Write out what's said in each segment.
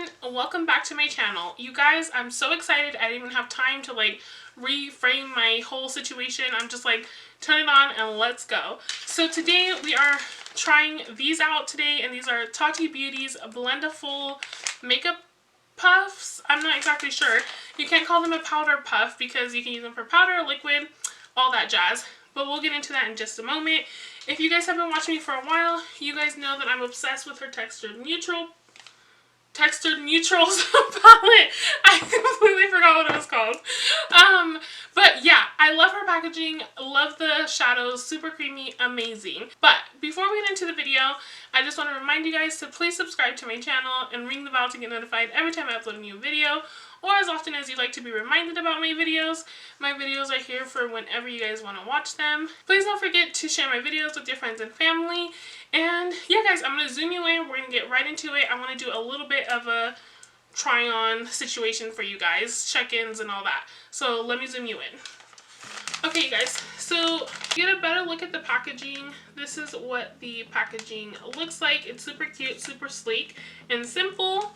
everyone, welcome back to my channel. You guys, I'm so excited. I didn't even have time to like reframe my whole situation. I'm just like, turn it on and let's go. So today we are trying these out today, and these are Tati Beauty's Blendiful makeup puffs. I'm not exactly sure. You can't call them a powder puff because you can use them for powder, liquid, all that jazz. But we'll get into that in just a moment. If you guys have been watching me for a while, you guys know that I'm obsessed with her textured neutrals palette. I completely forgot what it was called. But yeah, I love her packaging, love the shadows, super creamy, amazing. But before we get into the video, I just want to remind you guys to please subscribe to my channel and ring the bell to get notified every time I upload a new video, or as often as you like to be reminded about my videos. My videos are here for whenever you guys want to watch them. Please don't forget to share my videos with your friends and family. And yeah guys, I'm going to zoom you in. We're going to get right into it. I want to do a little bit of a try on situation for you guys, check-ins and all that. So let me zoom you in. Okay guys, so get a better look at the packaging. This is what the packaging looks like. It's super cute, super sleek and simple.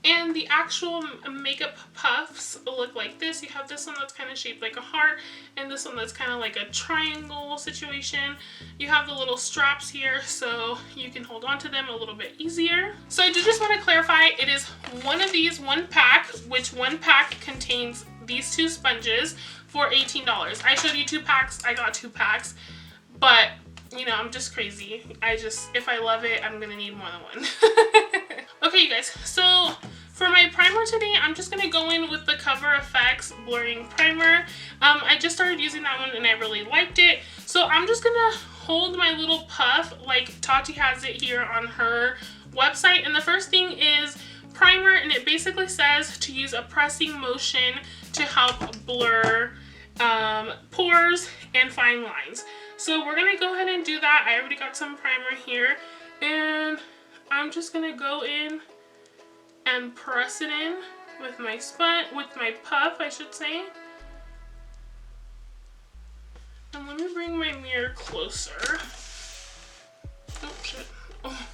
And the actual makeup puffs look like this. You have this one that's kind of shaped like a heart, and this one that's kind of like a triangle situation. You have the little straps here so you can hold on to them a little bit easier. So I do just want to clarify, it is one of these, one pack, which one pack contains these two sponges for $18. I showed you two packs, I got two packs, but you know, I'm just crazy. If I love it, I'm gonna need more than one. Okay, you guys, so for my primer today, I'm just going to go in with the Cover FX Blurring Primer. I just started using that one and I really liked it. So I'm just going to hold my little puff like Tati has it here on her website. And the first thing is primer, and it basically says to use a pressing motion to help blur pores and fine lines. So we're going to go ahead and do that. I already got some primer here, and I'm just going to go in and press it in with my puff, I should say. And let me bring my mirror closer. Oh, shit. Oh.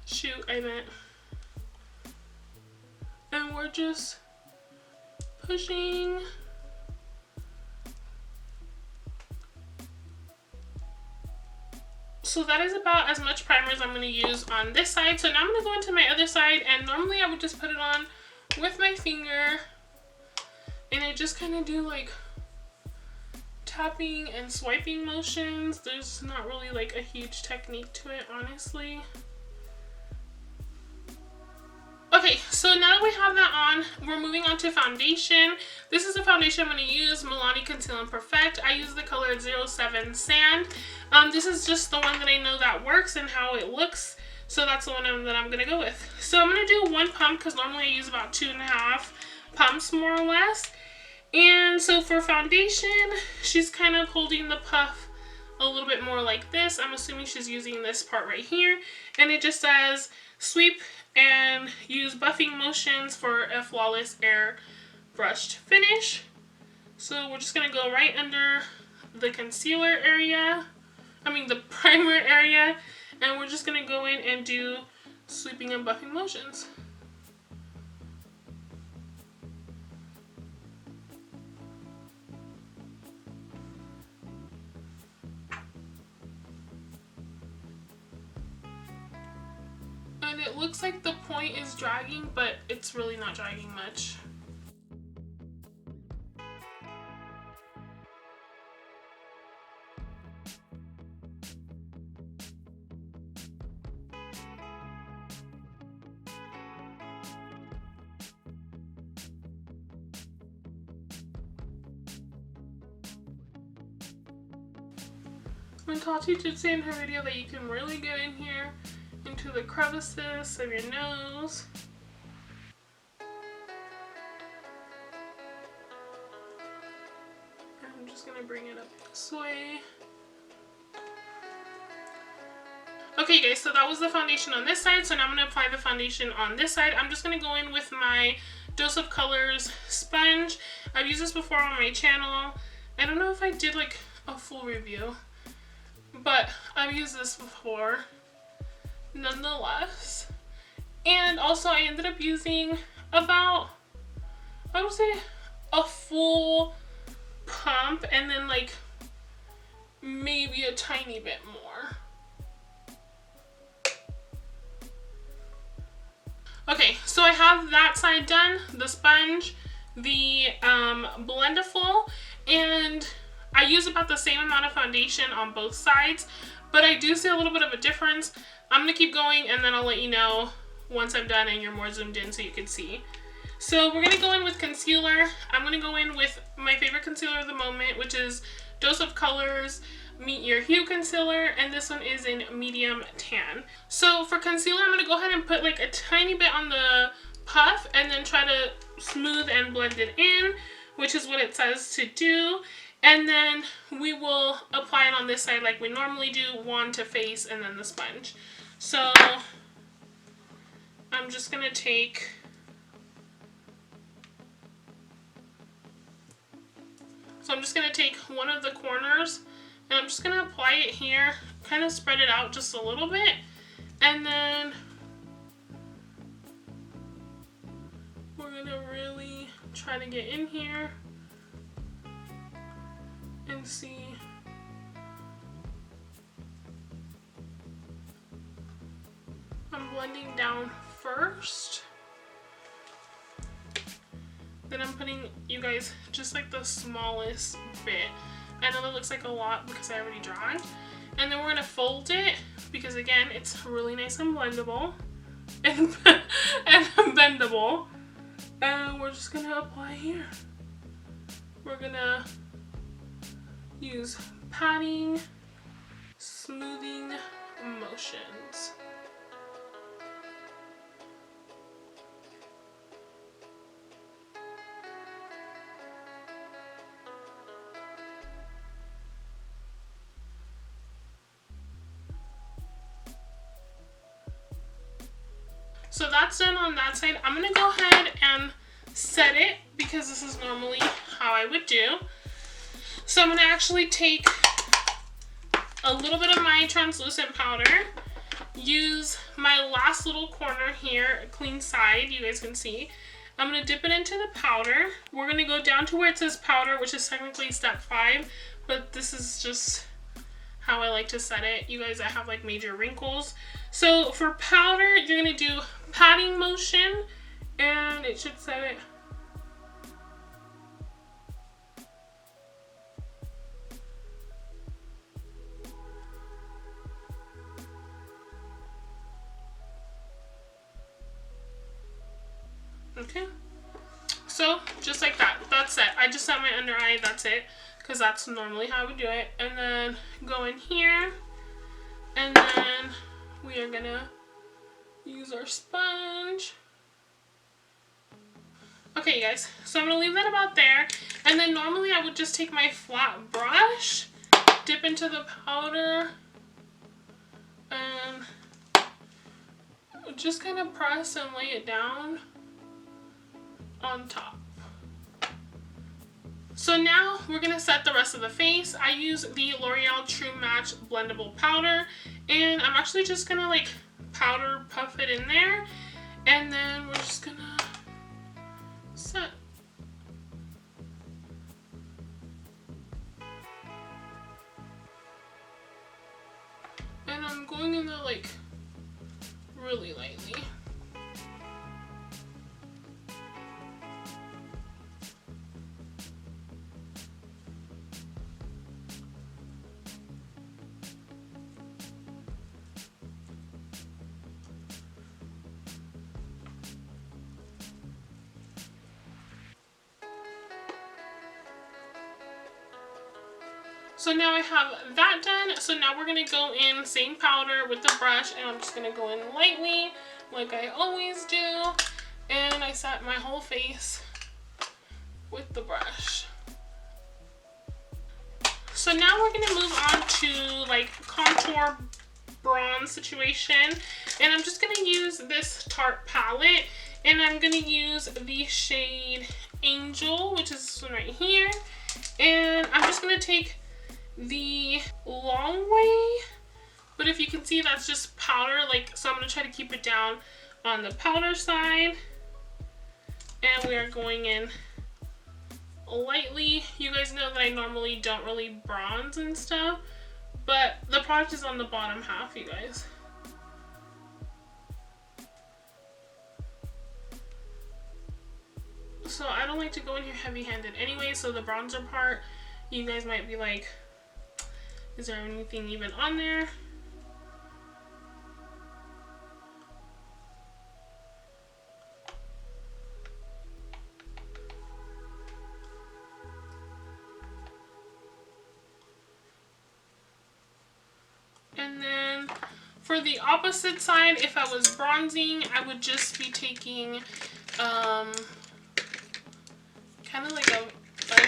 Shoot, I meant. And we're just pushing. So that is about as much primer as I'm going to use on this side. So now I'm going to go into my other side, and normally I would just put it on with my finger, and I just kind of do like tapping and swiping motions. There's not really like a huge technique to it, honestly. Okay, so now that we have that on, we're moving on to foundation. This is the foundation I'm going to use, Milani Conceal and Perfect. I use the color 07 Sand. This is just the one that I know that works and how it looks, so that's the one that I'm going to go with. So I'm going to do one pump because normally I use about 2.5 pumps more or less. And so for foundation, she's kind of holding the puff a little bit more like this. I'm assuming she's using this part right here, and it just says sweep and use buffing motions for a flawless airbrushed finish. So we're just going to go right under the concealer area, the primer area, and we're just going to go in and do sweeping and buffing motions. And it looks like the point is dragging, but it's really not dragging much. And Tati did say in her video that you can really get in here into the crevices of your nose. And I'm just gonna bring it up this way. Okay guys, so that was the foundation on this side, so now I'm going to apply the foundation on this side. I'm just going to go in with my Dose of Colors sponge. I've used this before on my channel. I don't know if I did like a full review, but I've used this before nonetheless. And also I ended up using about, I would say, a full pump and then like maybe a tiny bit more. Okay, so I have that side done, the sponge, the Blendiful, and I use about the same amount of foundation on both sides, but I do see a little bit of a difference. I'm going to keep going and then I'll let you know once I'm done and you're more zoomed in so you can see. So we're going to go in with concealer. I'm going to go in with my favorite concealer of the moment, which is Dose of Colors Meet Your Hue Concealer, and this one is in medium tan. So for concealer, I'm going to go ahead and put like a tiny bit on the puff and then try to smooth and blend it in, which is what it says to do. And then we will apply it on this side like we normally do, wand to face and then the sponge. So I'm just going to take one of the corners and I'm just going to apply it here, kind of spread it out just a little bit, and then we're going to really try to get in here and see. I'm blending down first. Then I'm putting, you guys, just like the smallest bit. I know that looks like a lot because I already drawn. And then we're going to fold it because, again, it's really nice and blendable and, and bendable. And we're just going to apply here. We're going to use patting, smoothing motions. So that's done on that side. I'm going to go ahead and set it because this is normally how I would do. So I'm going to actually take a little bit of my translucent powder, use my last little corner here, clean side, you guys can see. I'm going to dip it into the powder. We're going to go down to where it says powder, which is technically step 5, but this is just how I like to set it. You guys that have like major wrinkles. So for powder, you're going to do patting motion and it should set it. Okay, so just like that, that's it. I just set my under eye, that's it, because that's normally how we do it. And then go in here, and then we are gonna use our sponge. Okay, you guys, so I'm gonna leave that about there, and then normally I would just take my flat brush, dip into the powder, and just kind of press and lay it down on top. So now we're going to set the rest of the face. I use the L'Oreal True Match Blendable Powder, and I'm actually just going to like powder puff it in there, and then we're just going to set. And I'm going in there like really lightly. So now I have that done. So now we're going to go in same powder with the brush, and I'm just going to go in lightly like I always do. And I set my whole face with the brush. So now we're going to move on to like contour bronze situation. And I'm just going to use this Tarte palette, and I'm going to use the shade Angel, which is this one right here. And I'm just going to take the long way, but if you can see, that's just powder, like, so I'm going to try to keep it down on the powder side. And we are going in lightly. You guys know that I normally don't really bronze and stuff, but the product is on the bottom half, you guys. So I don't like to go in here heavy-handed anyway, so the bronzer part, you guys might be like, is there anything even on there? And then for the opposite side, if I was bronzing, I would just be taking kind of like a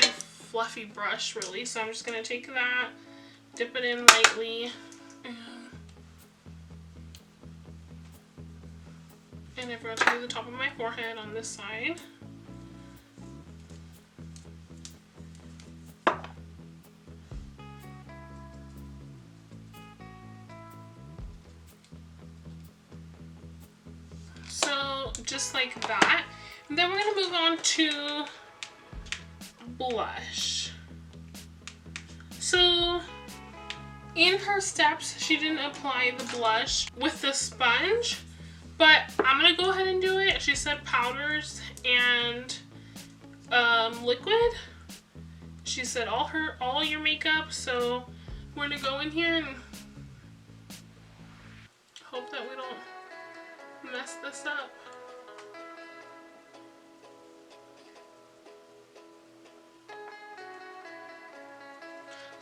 fluffy brush, really. So I'm just going to take that, dip it in lightly, and I forgot to do the top of my forehead on this side. So just like that. And then we're going to move on to blush. So in her steps, she didn't apply the blush with the sponge, but I'm going to go ahead and do it. She said powders and liquid. She said all your makeup, so we're going to go in here and hope that we don't mess this up.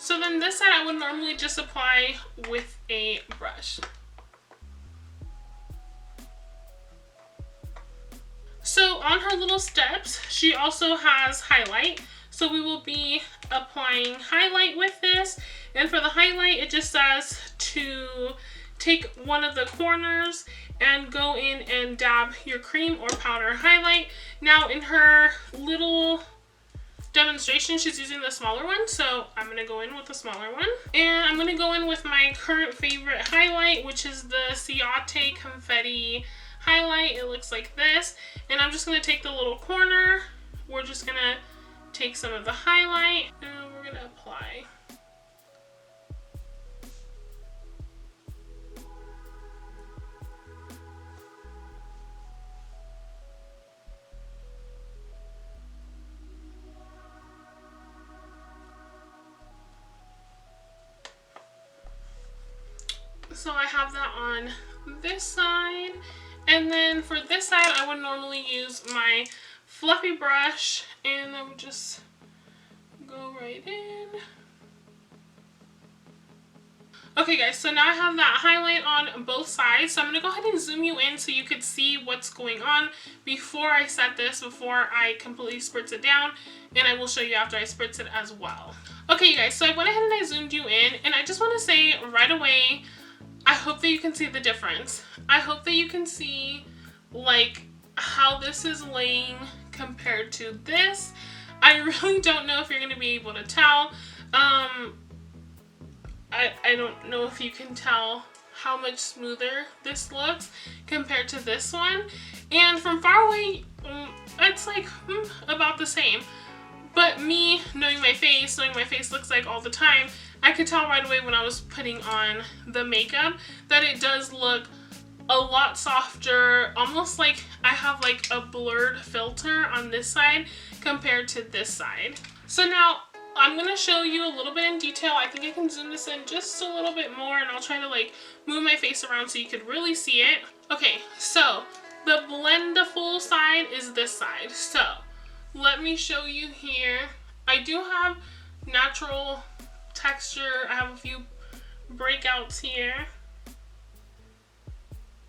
So then this side I would normally just apply with a brush. So on her little steps, she also has highlight. So we will be applying highlight with this. And for the highlight, it just says to take one of the corners and go in and dab your cream or powder highlight. Now in her little demonstration, she's using the smaller one, so I'm going to go in with the smaller one. And I'm going to go in with my current favorite highlight, which is the Ciate Confetti highlight. It looks like this. And I'm just going to take the little corner. We're just going to take some of the highlight and we're going to apply. So I have that on this side, and then for this side I would normally use my fluffy brush and I would just go right in. Okay guys, so now I have that highlight on both sides, so I'm going to go ahead and zoom you in so you could see what's going on before I set this, before I completely spritz it down, and I will show you after I spritz it as well. Okay you guys, so I went ahead and I zoomed you in, and I just want to say right away, I hope that you can see the difference. I hope that you can see like how this is laying compared to this. I really don't know if you're going to be able to tell. I don't know if you can tell how much smoother this looks compared to this one. And from far away, it's like about the same. But me knowing my face looks like all the time, I could tell right away when I was putting on the makeup that it does look a lot softer, almost like I have like a blurred filter on this side compared to this side. So now I'm going to show you a little bit in detail. I think I can zoom this in just a little bit more, and I'll try to like move my face around so you could really see it. Okay, so the Blendiful side is this side. So let me show you here. I do have natural texture. I have a few breakouts here,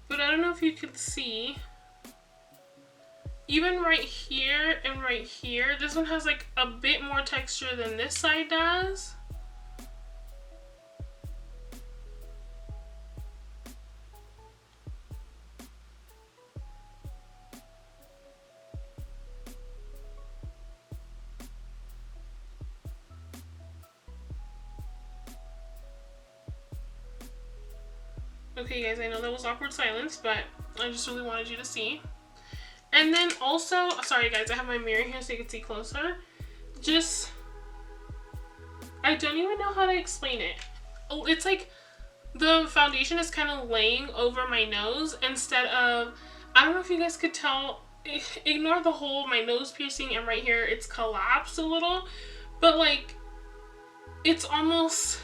but I don't know if you can see. Even right here and right here, this one has like a bit more texture than this side does. Okay guys, I know that was awkward silence, but I just really wanted you to see. And then also, sorry guys, I have my mirror here so you can see closer. Just, I don't even know how to explain it. It's like the foundation is kind of laying over my nose instead of, I don't know if you guys could tell, ignore the whole my nose piercing and right here it's collapsed a little, but like it's almost,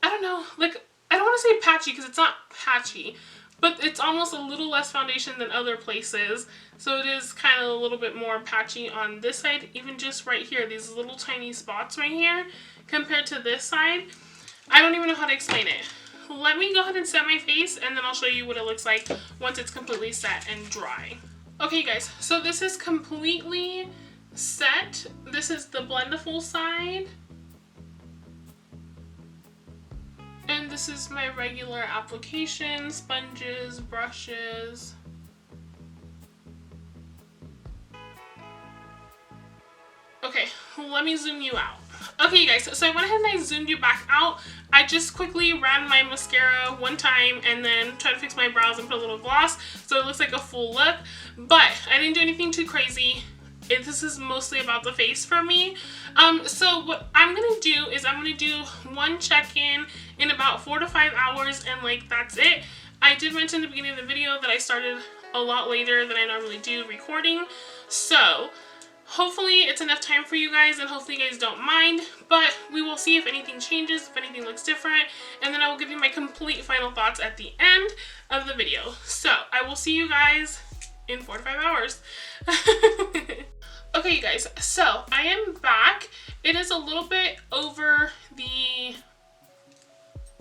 I don't know, like I don't want to say patchy because it's not patchy, but it's almost a little less foundation than other places, so it is kind of a little bit more patchy on this side, even just right here, these little tiny spots right here compared to this side. I don't even know how to explain it. Let me go ahead and set my face and then I'll show you what it looks like once it's completely set and dry. Okay guys, so this is completely set. This is the Blendiful side. And this is my regular application, sponges, brushes. Okay, let me zoom you out. Okay guys, so I went ahead and I zoomed you back out. I just quickly ran my mascara one time and then tried to fix my brows and put a little gloss so it looks like a full look. But I didn't do anything too crazy. This is mostly about the face for me. So what I'm going to do is I'm going to do one check-in in about 4 to 5 hours and like that's it. I did mention at the beginning of the video that I started a lot later than I normally do recording. So hopefully it's enough time for you guys and hopefully you guys don't mind, but we will see if anything changes, if anything looks different, and then I will give you my complete final thoughts at the end of the video. So I will see you guys in 4 to 5 hours. Okay you guys, so I am back. It is a little bit over the,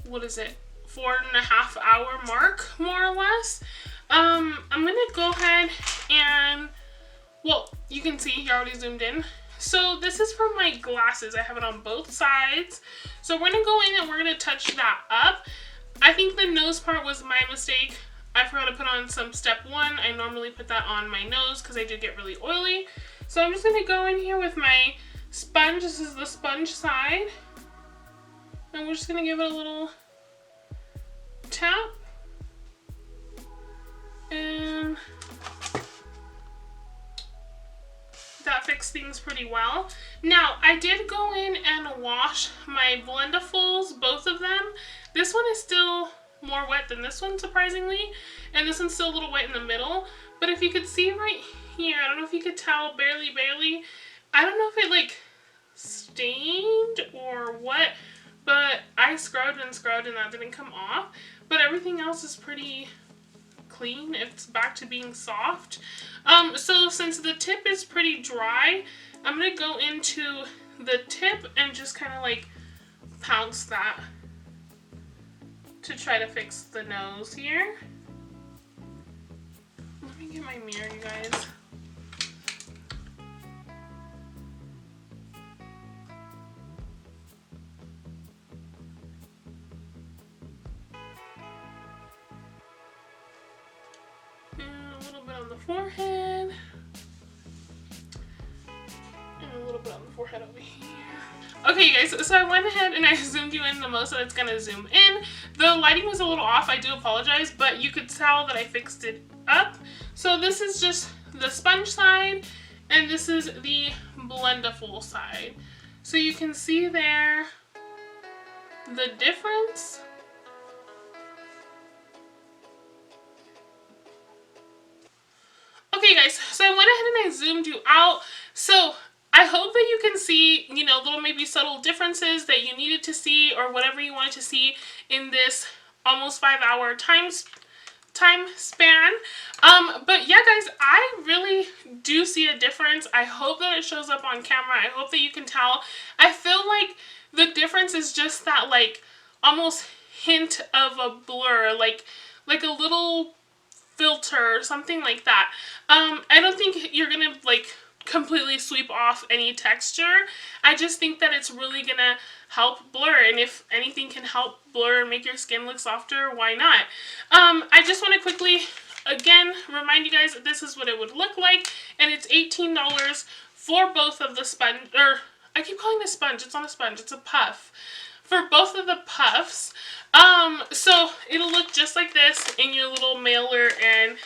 what is it, 4.5 hour mark, more or less. I'm gonna go ahead and, well, you can see he already zoomed in. So this is for my glasses. I have it on both sides. So we're gonna go in and we're gonna touch that up. I think the nose part was my mistake. I forgot to put on some step 1. I normally put that on my nose because I do get really oily. So I'm just gonna go in here with my sponge. This is the sponge side. And we're just gonna give it a little tap. And that fixed things pretty well. Now, I did go in and wash my Blendifuls, both of them. This one is still more wet than this one, surprisingly. And this one's still a little wet in the middle. But if you could see right here, I don't know if you could tell, barely. I don't know if it like stained or what, but I scrubbed and that didn't come off. But everything else is pretty clean. It's back to being soft. So since the tip is pretty dry, I'm gonna go into the tip and just kind of like pounce that to try to fix the nose here. Let me get my mirror, you guys. On the forehead and a little bit on the forehead over here. Okay you guys, so I went ahead and I zoomed you in the most that it's gonna zoom in. The lighting was a little off, I do apologize, but you could tell that I fixed it up. So this is just the sponge side and this is the Blendiful side. So you can see there the difference. Okay guys, so I went ahead and I zoomed you out. So I hope that you can see, you know, little maybe subtle differences that you needed to see or whatever you wanted to see in this almost 5 hour time span. But yeah guys, I really do see a difference. I hope that it shows up on camera. I hope that you can tell. I feel like the difference is just that like almost hint of a blur, like a little filter or something like that. I don't think you're gonna like completely sweep off any texture. I just think that it's really gonna help blur, and if anything can help blur and make your skin look softer, why not? I just want to quickly again remind you guys that this is what it would look like, and it's $18 for both of the sponge, or I keep calling it a sponge, it's not a sponge, it's a puff. for both of the puffs. So it'll look just like this in your little mailer, and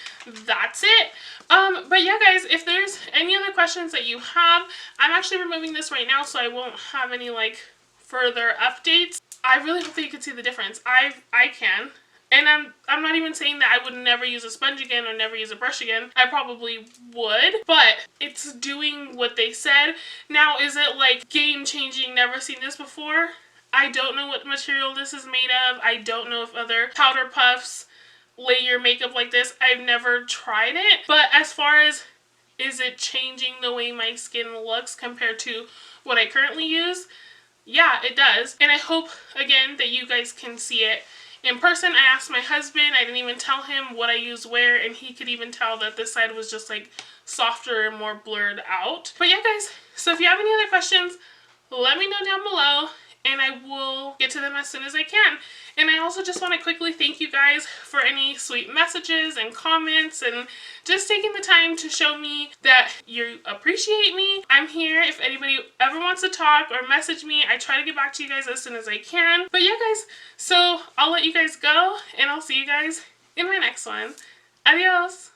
that's it. But yeah, guys, if there's any other questions that you have, I'm actually removing this right now, so I won't have any, like, further updates. I really hope that you can see the difference. I can. And I'm not even saying that I would never use a sponge again or never use a brush again. I probably would, but it's doing what they said. Now, is it like game-changing, never seen this before? I don't know what material this is made of. I don't know if other powder puffs lay your makeup like this. I've never tried it. But as far as, is it changing the way my skin looks compared to what I currently use? Yeah, it does. And I hope, again, that you guys can see it in person. I asked my husband. I didn't even tell him what I used where, and he could even tell that this side was just like softer and more blurred out. But yeah, guys, so if you have any other questions, let me know down below, and I will get to them as soon as I can. And I also just want to quickly thank you guys for any sweet messages and comments and just taking the time to show me that you appreciate me. I'm here if anybody ever wants to talk or message me. I try to get back to you guys as soon as I can. But yeah, guys, so I'll let you guys go, and I'll see you guys in my next one. Adios!